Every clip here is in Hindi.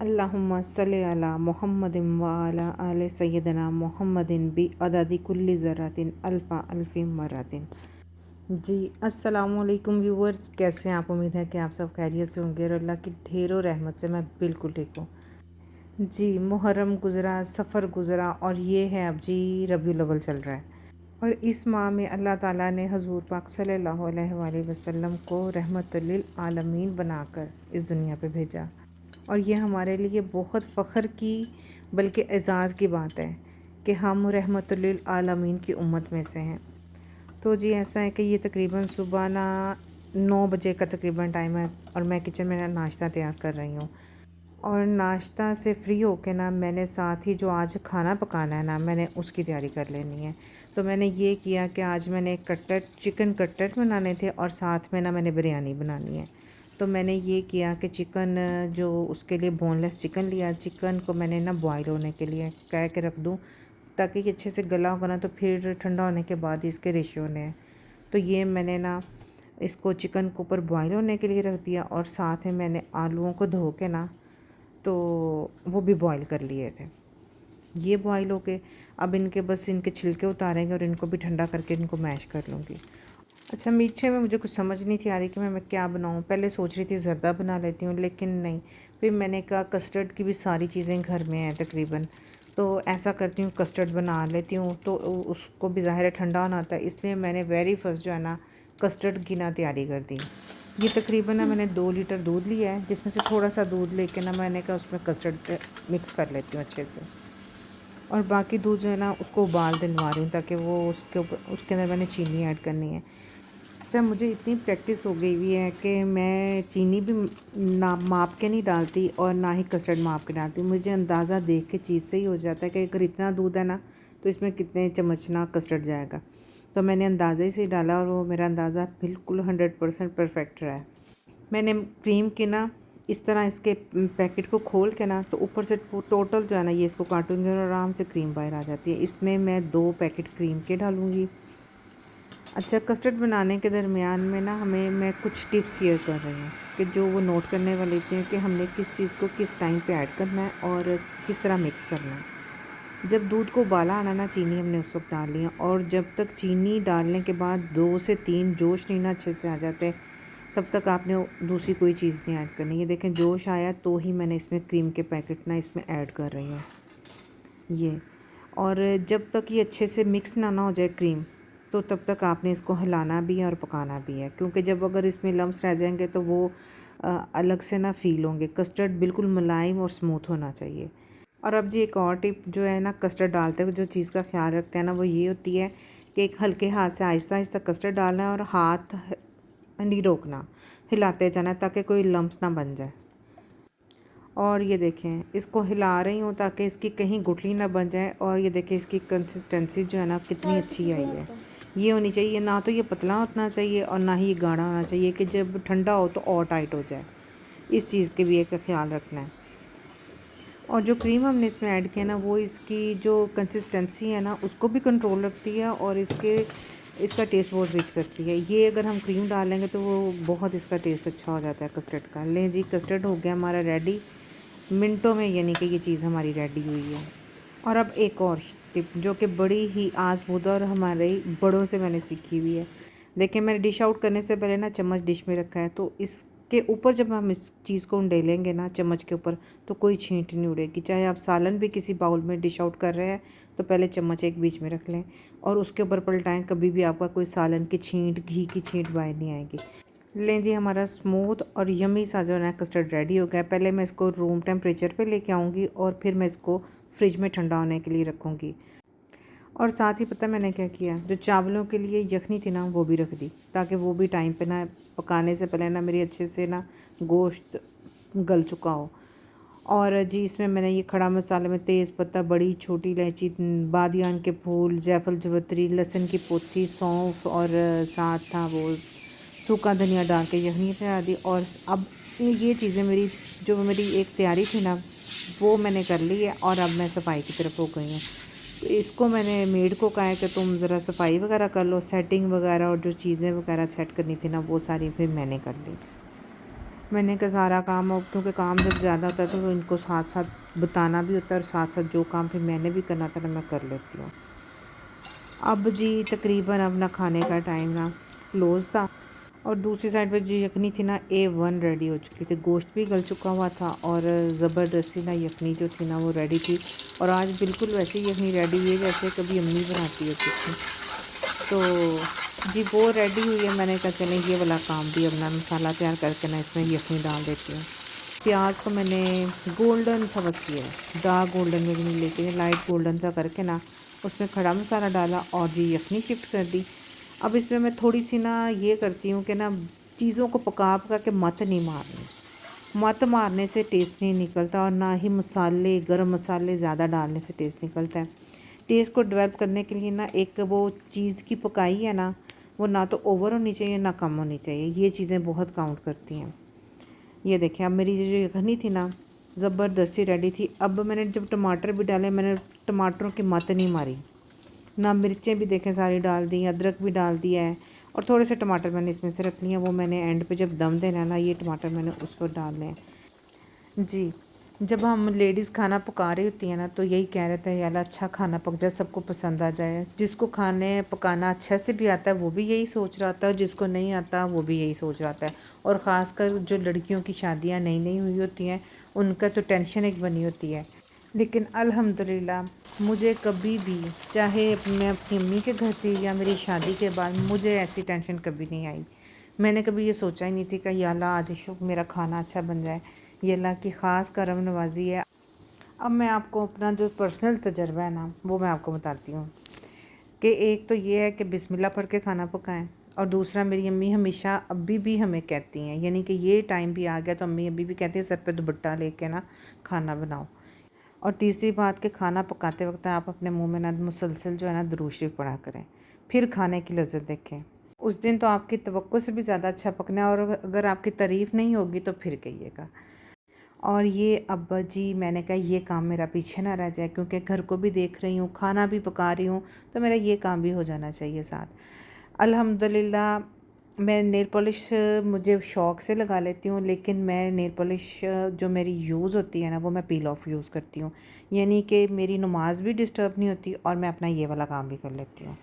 अल्लाहुम्मा सल्लि अला मुहम्मदिन व अला आले सय्यदना मुहम्मदिन बि अददी कुल्ली ज़र्रातिन अल्फ़ा अल्फ़ी मर्रतिन। जी अस्सलामु अलैकुम व्यूवर्स, कैसे हैं आप? उम्मीद है कि आप सब खैरियत से होंगे और अल्लाह की ढेरों रहमत से मैं बिल्कुल ठीक हूँ। जी मुहर्रम गुज़रा, सफ़र गुज़रा और ये है अब जी रबीउल अव्वल चल रहा है। और इस माह में अल्लाह ताला ने हज़ूर पाक सल्लल्लाहु अलैहि वसल्लम को रहमतुल लिल आलमीन बनाकर इस दुनिया पे भेजा। और ये हमारे लिए बहुत फ़ख्र की बल्कि एज़ाज़ की बात है कि हम रहमतुल लिल आलमीन की उम्मत में से हैं। तो जी ऐसा है कि ये तकरीबन सुबह ना 9 बजे का तकरीबन टाइम है और मैं किचन में नाश्ता तैयार कर रही हूँ। और नाश्ता से फ्री होके ना मैंने साथ ही जो आज खाना पकाना है ना मैंने उसकी तैयारी कर लेनी है। तो मैंने ये किया कि आज मैंने कटलेट चिकन कटलेट बनाने थे और साथ में ना मैंने बिरयानी बनानी है। तो मैंने ये किया कि चिकन जो उसके लिए बोनलेस चिकन लिया। चिकन को मैंने ना बॉयल होने के लिए कह के रख दूँ ताकि ये अच्छे से गला होगा ना तो फिर ठंडा होने के बाद इसके रेशे होने हैं। तो ये मैंने ना इसको चिकन को ऊपर बॉयल होने के लिए रख दिया और साथ में मैंने आलूओं को धो के ना तो वो भी बॉईल कर लिए थे। ये बॉईल हो के अब इनके बस इनके छिलके उतारेंगे और इनको भी ठंडा करके इनको मैश कर लूँगी। अच्छा मीठे में मुझे कुछ समझ नहीं थी आ रही कि मैं क्या बनाऊँ। पहले सोच रही थी ज़र्दा बना लेती हूँ लेकिन नहीं, फिर मैंने कहा कस्टर्ड की भी सारी चीज़ें घर में हैं तकरीबन, तो ऐसा करती हूँ कस्टर्ड बना लेती हूँ। तो उसको भी ज़ाहिर है ठंडा होना होता है, इसलिए मैंने वेरी फर्स्ट जो है ना कस्टर्ड की ना तैयारी कर दी। ये तकरीबन ना मैंने 2 लीटर दूध लिया है जिसमें से थोड़ा सा दूध लेके ना मैंने कहा उसमें कस्टर्ड मिक्स कर लेती हूँ अच्छे से। और बाकी दूध जो है ना उसको उबाल दिलवा रही हूँ ताकि वो उसके ऊपर उसके अंदर मैंने चीनी ऐड करनी है। अच्छा मुझे इतनी प्रैक्टिस हो गई हुई है कि मैं चीनी भी ना माप के नहीं डालती और ना ही कस्टर्ड माप के डालती। मुझे अंदाज़ा देख के चीज़ से ही हो जाता है कि अगर इतना दूध है ना तो इसमें कितने चम्मच ना कस्टर्ड जाएगा। तो मैंने अंदाज़े से ही डाला और वो मेरा अंदाज़ा बिल्कुल 100% परफेक्ट रहा है। मैंने क्रीम के ना इस तरह इसके पैकेट को खोल के ना तो ऊपर से टोटल जो है ना ये इसको काटूंगी और आराम से क्रीम बाहर आ जाती है। इसमें मैं 2 पैकेट क्रीम के डालूंगी। अच्छा कस्टर्ड बनाने के दरमियान में ना मैं कुछ टिप्स शेयर कर रही हूँ कि जो वो नोट करने वाली थी कि हमने किस चीज़ को किस टाइम पे ऐड करना है और किस तरह मिक्स करना है। जब दूध को उबाला आना ना चीनी हमने उस वक्त डाल लिया और जब तक चीनी डालने के बाद 2 से 3 जोश नहीं ना अच्छे से आ जाते तब तक आपने दूसरी कोई चीज़ नहीं ऐड करनी। ये देखें जोश आया तो ही मैंने इसमें क्रीम के पैकेट ना इसमें ऐड कर रही हूँ ये। और जब तक ये अच्छे से मिक्स ना हो जाए क्रीम तो तब तक आपने इसको हिलाना भी है और पकाना भी है, क्योंकि जब अगर इसमें लम्स रह जाएंगे तो वो अलग से ना फ़ील होंगे। कस्टर्ड बिल्कुल मुलायम और स्मूथ होना चाहिए। और अब जी एक और टिप जो है ना कस्टर्ड डालते हुए जो चीज़ का ख्याल रखते हैं ना वो ये होती है कि एक हल्के हाथ से आहिस्ता आहिस्ता कस्टर्ड डालना है और हाथ नहीं रोकना, हिलाते जाना है ताकि कोई लम्स ना बन जाए। और ये देखें इसको हिला रही हूँ ताकि इसकी कहीं गुठली ना बन जाए। और ये देखें इसकी कंसिस्टेंसी जो है ना कितनी अच्छी आई है। ये होनी चाहिए, ना तो ये पतला होना चाहिए और ना ही ये गाढ़ा होना चाहिए कि जब ठंडा हो तो और टाइट हो जाए। इस चीज़ के भी एक ख्याल रखना है। और जो क्रीम हमने इसमें ऐड किया ना वो इसकी जो कंसिस्टेंसी है ना उसको भी कंट्रोल रखती है और इसका टेस्ट बहुत रिच करती है। ये अगर हम क्रीम डालेंगे तो वो बहुत इसका टेस्ट अच्छा हो जाता है कस्टर्ड का। लें जी कस्टर्ड हो गया हमारा रेडी मिनटों में, यानी कि ये चीज़ हमारी रेडी हुई है। और अब एक और टिप जो कि बड़ी ही आज़मूदा और हमारे बड़ों से मैंने सीखी हुई है। देखिए मैंने डिश आउट करने से पहले ना चम्मच डिश में रखा है, तो इसके ऊपर जब हम इस चीज़ को उंडेलेंगे ना चम्मच के ऊपर तो कोई छींट नहीं उड़ेगी। चाहे आप सालन भी किसी बाउल में डिश आउट कर रहे हैं तो पहले चम्मच एक बीच में रख लें और उसके ऊपर पलटाएं, कभी भी आपका कोई सालन की छींट घी की छींट बाहर नहीं आएगी। लें जी हमारा स्मूथ और यमी सा जो है कस्टर्ड रेडी हो गया। पहले मैं इसको रूम टेम्परेचर पे लेके आऊँगी और फिर मैं इसको फ्रिज में ठंडा होने के लिए रखूँगी। और साथ ही पता मैंने क्या किया, जो चावलों के लिए यखनी थी ना वो भी रख दी ताकि वो भी टाइम पे ना पकाने से पहले ना मेरी अच्छे से ना गोश्त गल चुका हो। और जी इसमें मैंने ये खड़ा मसाले में तेज़ पत्ता, बड़ी छोटी इलायची, बादियान के फूल, जायफल, जवित्री, लहसुन की पोथी, सौंफ और साथ था वो सूखा धनिया डाल के यखनी चढ़ा दी। और अब ये चीज़ें मेरी जो मेरी एक तैयारी थी ना वो मैंने कर ली है और अब मैं सफाई की तरफ हो गई हूँ। तो इसको मैंने मेड को कहा है कि तुम ज़रा सफाई वगैरह कर लो, सेटिंग वगैरह और जो चीज़ें वगैरह सेट करनी थी ना वो सारी फिर मैंने कर ली। मैंने कहा सारा काम, अब क्योंकि काम जब ज़्यादा होता है तो इनको साथ साथ बताना भी होता है और साथ साथ जो काम फिर मैंने भी करना था ना मैं कर लेती हूँ। अब जी तकरीबन अब ना खाने का टाइम ना क्लोज़ था और दूसरी साइड पे जो यखनी थी ना A1 रेडी हो चुकी थी, गोश्त भी गल चुका हुआ था और ज़बरदस्ती ना यखनी जो थी ना वो रेडी थी। और आज बिल्कुल वैसे ही यखनी रेडी हुई है जैसे कभी अम्मी बनाती होती थी। तो जी वो रेडी हुई है। मैंने कहा चलें ये वाला काम भी अपना मसाला तैयार करके ना इसमें यखनी डाल देती हूँ। प्याज को मैंने गोल्डन सा बस किया है, डार्क गोल्डन में भी नहीं लेकिन लाइट गोल्डन सा करके ना उसमें खड़ा मसाला डाला और जी यखनी शिफ्ट कर दी। अब इसमें मैं थोड़ी सी ना ये करती हूँ कि ना चीज़ों को पका पका के मत नहीं मारनी, मत मारने से टेस्ट नहीं निकलता और ना ही मसाले गरम मसाले ज़्यादा डालने से टेस्ट निकलता है। टेस्ट को डेवलप करने के लिए ना एक वो चीज़ की पकाई है ना वो ना तो ओवर होनी चाहिए ना कम होनी चाहिए, ये चीज़ें बहुत काउंट करती हैं। ये देखें अब मेरी जो यखनी थी ना ज़बरदस्ती रेडी थी। अब मैंने जब टमाटर भी डाले मैंने टमाटरों की मत नहीं मारी, ना मिर्चें भी देखें सारी डाल दी, अदरक भी डाल दिया है और थोड़े से टमाटर मैंने इसमें से रख लिए हैं, वो मैंने एंड पे जब दम देना ना ये टमाटर मैंने उस पर डालने हैं। जी जब हम लेडीज़ खाना पका रही होती हैं ना तो यही कह रहे थे यार अच्छा खाना पक जाए, सबको पसंद आ जाए। जिसको खाने पकाना अच्छा से भी आता है वो भी यही सोच रहा था और जिसको नहीं आता वो भी यही सोच रहा था। और ख़ासकर जो लड़कियों की शादियां नई नई हुई होती हैं उनका तो टेंशन एक बनी होती है। लेकिन अल्हम्दुलिल्लाह मुझे कभी भी चाहे मैं अपनी अम्मी के घर थी या मेरी शादी के बाद मुझे ऐसी टेंशन कभी नहीं आई। मैंने कभी ये सोचा ही नहीं थी कि या अल्लाह आज मेरा खाना अच्छा बन जाए, ये अल्लाह की ख़ास करम नवाजी है। अब मैं आपको अपना जो पर्सनल तजर्बा है ना वो मैं आपको बताती हूँ कि एक तो ये है कि बिस्मिल्लाह पढ़ के खाना पकाएं और दूसरा मेरी अम्मी हमेशा अभी भी हमें कहती हैं, यानी कि ये टाइम भी आ गया तो अम्मी अभी भी कहती है सर पे दुपट्टा लेके ना खाना बनाओ। और तीसरी बात कि खाना पकाते वक्त आप अपने मुंह में ना मुसलसल जो है ना दुरूद शरीफ पढ़ा करें, फिर खाने की लज्जत देखें। उस दिन तो आपकी तवक्को से भी ज़्यादा अच्छा पकना है और अगर आपकी तारीफ़ नहीं होगी तो फिर कहिएगा। और ये अब्बा जी मैंने कहा ये काम मेरा पीछे ना रह जाए क्योंकि घर को भी देख रही हूँ, खाना भी पका रही हूँ, तो मेरा ये काम भी हो जाना चाहिए साथ। अल्हम्दुलिल्लाह मैं नेल पॉलिश मुझे शौक़ से लगा लेती हूँ, लेकिन मैं नेल पॉलिश जो मेरी यूज़ होती है ना वो मैं पील ऑफ यूज़ करती हूँ, यानी कि मेरी नमाज भी डिस्टर्ब नहीं होती और मैं अपना ये वाला काम भी कर लेती हूँ।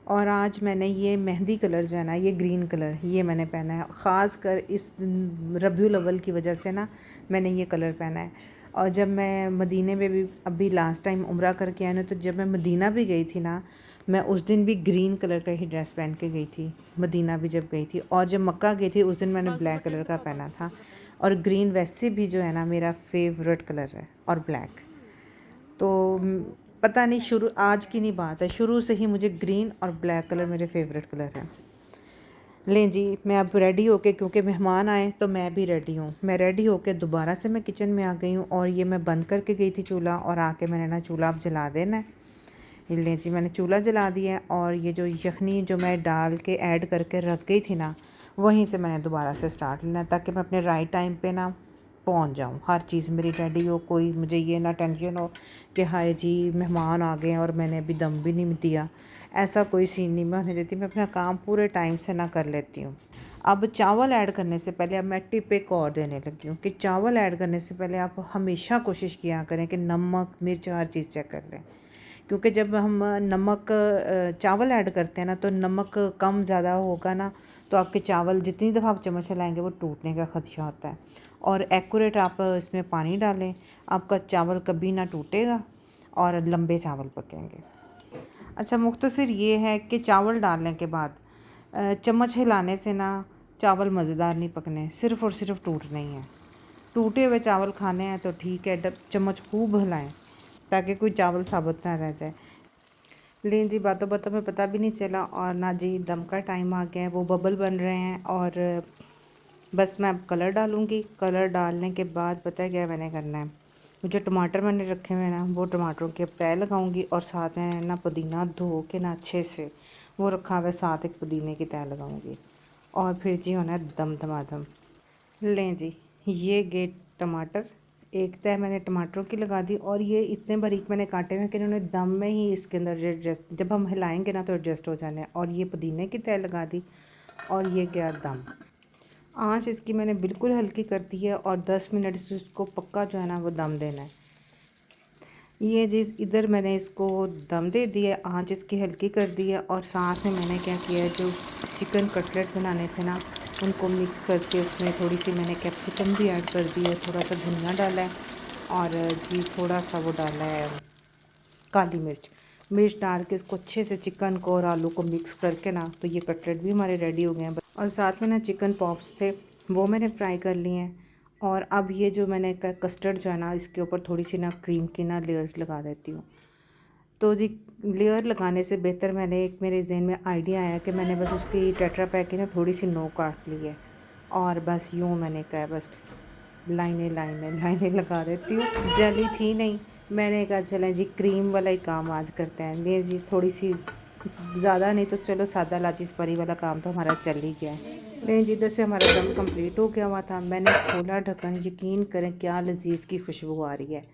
और आज मैंने ये मेहंदी कलर जो है ना ये ग्रीन कलर ये मैंने पहना है, ख़ास कर इस रबीउल अव्वल की वजह से ना मैंने ये कलर पहना है। और जब मैं मदीने में भी अभी लास्ट टाइम उम्रा करके आई ना तो जब मैं मदीना भी गई थी ना मैं उस दिन भी ग्रीन कलर का ही ड्रेस पहन के गई थी, मदीना भी जब गई थी। और जब मक्का गई थी उस दिन मैंने ब्लैक कलर का पहना था। और ग्रीन वैसे भी जो है ना मेरा फेवरेट कलर है और ब्लैक तो पता नहीं शुरू आज की नहीं बात है, शुरू से ही मुझे ग्रीन और ब्लैक कलर मेरे फेवरेट कलर हैं। लें जी मैं अब रेडी होके क्योंकि मेहमान आए तो मैं भी रेडी हूँ, मैं रेडी होके दोबारा से मैं किचन में आ गई हूँ और ये मैं बंद करके गई थी चूल्हा और आके मैंने ना चूल्हा अब जला देना है। लें जी मैंने चूल्हा जला दिया है और ये जो यखनी जो मैं डाल के ऐड करके रख गई थी ना वहीं से मैंने दोबारा से स्टार्ट लेना ताकि मैं अपने राइट टाइम पे ना पहुंच जाऊं, हर चीज़ मेरी रेडी हो, कोई मुझे ये ना टेंशन हो कि हाय जी मेहमान आ गए और मैंने अभी दम भी नहीं दिया। ऐसा कोई सीन नहीं मैं होने देती, मैं अपना काम पूरे टाइम से ना कर लेती हूँ। अब चावल ऐड करने से पहले अब मैं टिप एक और देने लगी हूँ कि चावल ऐड करने से पहले आप हमेशा कोशिश किया करें कि नमक मिर्च हर चीज़ चेक कर लें, क्योंकि जब हम नमक चावल ऐड करते हैं ना तो नमक कम ज़्यादा होगा ना तो आपके चावल जितनी दफ़ा आप चम्मच चलाएंगे वो टूटने का ख़दशा होता है। और एक्यूरेट आप इसमें पानी डालें, आपका चावल कभी ना टूटेगा और लंबे चावल पकेंगे। अच्छा मुख्तसर ये है कि चावल डालने के बाद चम्मच हिलाने से ना चावल मज़ेदार नहीं पकने, सिर्फ़ और सिर्फ टूटने ही हैं। टूटे हुए चावल खाने हैं तो ठीक है, चम्मच खूब हिलाएं ताकि कोई चावल साबुत ना रह जाए। लें जी बातों बातों में पता भी नहीं चला और ना जी दम का टाइम आ गया है, वो बबल बन रहे हैं और बस मैं अब कलर डालूँगी। कलर डालने के बाद पता है क्या मैंने करना है, जो टमाटर मैंने रखे हुए हैं ना, वो टमाटरों के तय लगाऊंगी और साथ में ना पुदीना धो के ना अच्छे से वो रखा हुआ है, साथ एक पुदीने की तय लगाऊंगी और फिर जी होना है दम धमाधम। लें जी, ये गए टमाटर, एक तय मैंने टमाटरों की लगा दी और ये इतने बारीक मैंने काटे हुए कि इन्होंने दम में ही इसके अंदर एडजस्ट, जब हम हिलाएंगे ना तो एडजस्ट हो जाने। और ये पुदीने की तय लगा दी और ये गया दम। आँच इसकी मैंने बिल्कुल हल्की कर दी है और 10 मिनट से इसको पक्का जो है ना वो दम देना है। ये जिस इधर मैंने इसको दम दे दिया, आँच इसकी हल्की कर दी है और साथ में मैंने क्या किया है, जो चिकन कटलेट बनाने थे ना उनको मिक्स करके उसमें थोड़ी सी मैंने कैप्सिकम भी ऐड कर दी है, थोड़ा सा धनिया डाला है और जी थोड़ा सा वो डाला है काली मिर्च। मिर्च डाल के इसको अच्छे से चिकन को और आलू को मिक्स करके ना तो ये कटलेट भी हमारे रेडी हो गए हैं। और साथ में ना चिकन पॉप्स थे, वो मैंने फ्राई कर लिए हैं। और अब ये जो मैंने कस्टर्ड जो है ना इसके ऊपर थोड़ी सी ना क्रीम की ना लेयर्स लगा देती हूँ। तो जी लेयर लगाने से बेहतर मैंने एक मेरे जहन में आइडिया आया कि मैंने बस उसकी टेट्रा पैक की ना थोड़ी सी नोक काट ली है और बस यूँ मैंने कहा बस लाइनें लाइनें लाइनें लगा देती हूँ। जली थी नहीं, मैंने कहा चलें जी क्रीम वाला ही काम आज करते हैं। ये जी थोड़ी सी ज़्यादा नहीं तो चलो सादा लाचिस परी वाला काम तो हमारा चल ही गया है। लेकिन जिधर से हमारा दम कंप्लीट हो गया हुआ था, मैंने खोला ढक्कन, यकीन करें क्या लजीज़ की खुशबू आ रही है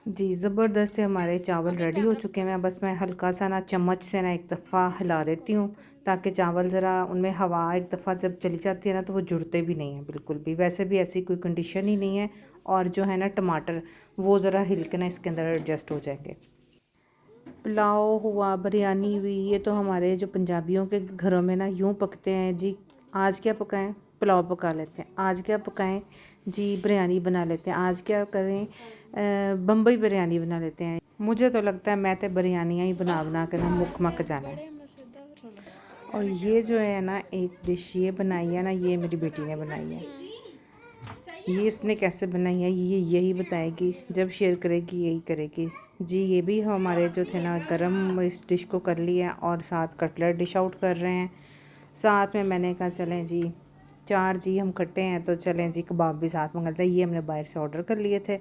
जी। ज़बरदस्त से हमारे चावल रेडी हो चुके हैं। बस मैं हल्का सा ना चम्मच से ना एक दफ़ा हिला देती हूँ ताकि चावल ज़रा उनमें हवा एक दफ़ा जब चली जाती है ना तो वो जुड़ते भी नहीं हैं बिल्कुल भी। वैसे भी ऐसी कोई कंडीशन ही नहीं है। और जो है ना टमाटर वो ज़रा हिल के ना इसके अंदर एडजस्ट हो जाएंगे। पुलाव हुआ, बिरयानी हुई, ये तो हमारे जो पंजाबियों के घरों में ना यूँ पकते हैं जी। आज क्या पकाएं, पुलाव पका लेते हैं। आज क्या पकाएं जी, बिरयानी बना लेते हैं। आज क्या करें, बम्बई बिरयानी बना लेते हैं। मुझे तो लगता है मैं तो बिरयानियाँ ही बना बना के ना मुक मक जाना है। और ये जो है ना एक डिश ये बनाई है ना, ये मेरी बेटी ने बनाई है। ये इसने कैसे बनाई है ये यही बताएगी, जब शेयर करेगी यही करेगी जी। ये भी हमारे जो थे ना गरम इस डिश को कर लिया और साथ कटलेट डिश आउट कर रहे हैं। साथ में मैंने कहा चलें जी, चार जी हम खट्टे हैं तो चलें जी कबाब भी साथ मंगा लेते हैं। ये हमने बाहर से ऑर्डर कर लिए थे।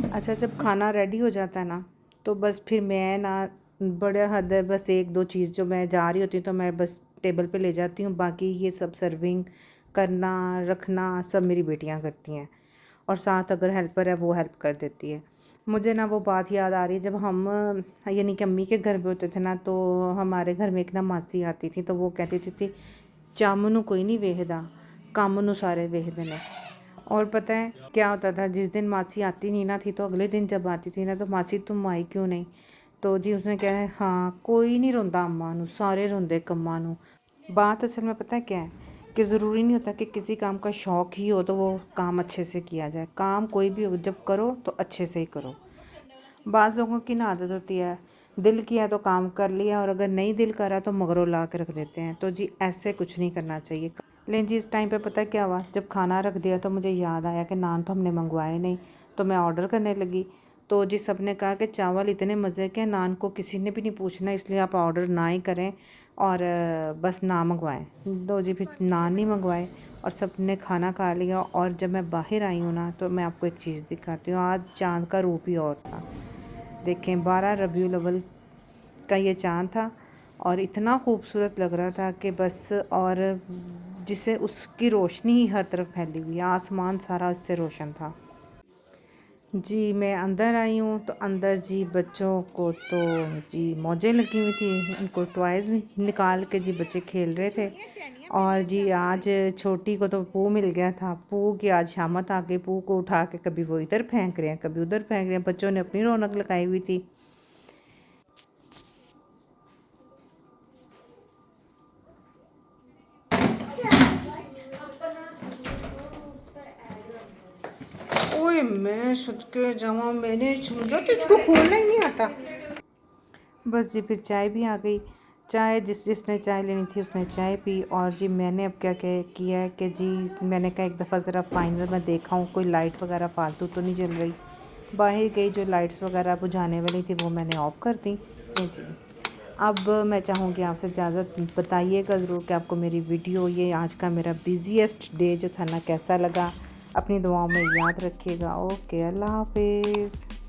अच्छा, जब खाना रेडी हो जाता है ना तो बस फिर मैं ना बड़ा हद है, बस एक दो चीज़ जो मैं जा रही होती हूँ तो मैं बस टेबल पे ले जाती हूँ। बाकी ये सब सर्विंग करना रखना सब मेरी बेटियाँ करती हैं और साथ अगर हेल्पर है वो हेल्प कर देती है। मुझे ना वो बात याद आ रही है, जब हम यानी कि अम्मी के घर पे होते थे ना तो हमारे घर में एक ना मासी आती थी तो वो कहती थी चम नू कोई नहीं वेखदा, कम नू सारे वेखदे ने। और पता है क्या होता था, जिस दिन मासी आती नहीं ना थी तो अगले दिन जब आती थी ना तो मासी तुम आई क्यों नहीं, तो जी उसने कहा है हाँ कोई नहीं रोंदा अम्मा नू, सारे रोंदे कम्मा नू। बात असल में पता है क्या है कि ज़रूरी नहीं होता कि किसी काम का शौक़ ही हो तो वो काम अच्छे से किया जाए। काम कोई भी हो जब करो तो अच्छे से ही करो। बाज़ लोगों की ना आदत होती है, दिल किया तो काम कर लिया और अगर नहीं दिल करा तो मगरों ला के रख देते हैं। तो जी ऐसे कुछ नहीं करना चाहिए। लेकिन जी इस टाइम पे पता क्या हुआ, जब खाना रख दिया तो मुझे याद आया कि नान तो हमने मंगवाए नहीं, तो मैं ऑर्डर करने लगी। तो जी सब ने कहा कि चावल इतने मज़े के, नान को किसी ने भी नहीं पूछना, इसलिए आप ऑर्डर ना ही करें और बस ना मंगवाएं। तो जी फिर नान नहीं मंगवाए और सब ने खाना खा लिया। और जब मैं बाहर आई हूँ ना तो मैं आपको एक चीज़ दिखाती हूँ। आज चाँद का रूप ही और था। देखें 12 रबीउल अव्वल का ये चाँद था और इतना खूबसूरत लग रहा था कि बस, और जिसे उसकी रोशनी ही हर तरफ फैली हुई है, आसमान सारा इससे रोशन था जी। मैं अंदर आई हूँ तो अंदर जी बच्चों को तो जी मौजें लगी हुई थी, उनको टॉयज़ निकाल के जी बच्चे खेल रहे थे। और जी आज छोटी को तो पू मिल गया था, पू की आज शामत आ गई। पू को उठा के कभी वो इधर फेंक रहे हैं कभी उधर फेंक रहे हैं। बच्चों ने अपनी रौनक लगाई हुई थी। ओए मैं सदके जावा, मैंने समझा तो इसको खोलना ही नहीं आता। बस जी फिर चाय भी आ गई। चाय जिसने चाय लेनी थी उसने चाय पी। और जी मैंने अब क्या किया है कि जी मैंने कहा एक दफ़ा ज़रा फाइनल में देखा हूँ कोई लाइट वगैरह फालतू तो नहीं जल रही। बाहर गई, जो लाइट्स वगैरह बुझाने वाली थी वो मैंने ऑफ़ कर दी। ये जी अब मैं चाहूँगी आपसे इजाज़त, बताइएगा ज़रूर कि आपको मेरी वीडियो ये आज का मेरा बिज़ीएस्ट डे जो था ना कैसा लगा। अपनी दुआओं में याद रखिएगा। ओके, अल्लाह हाफिज़।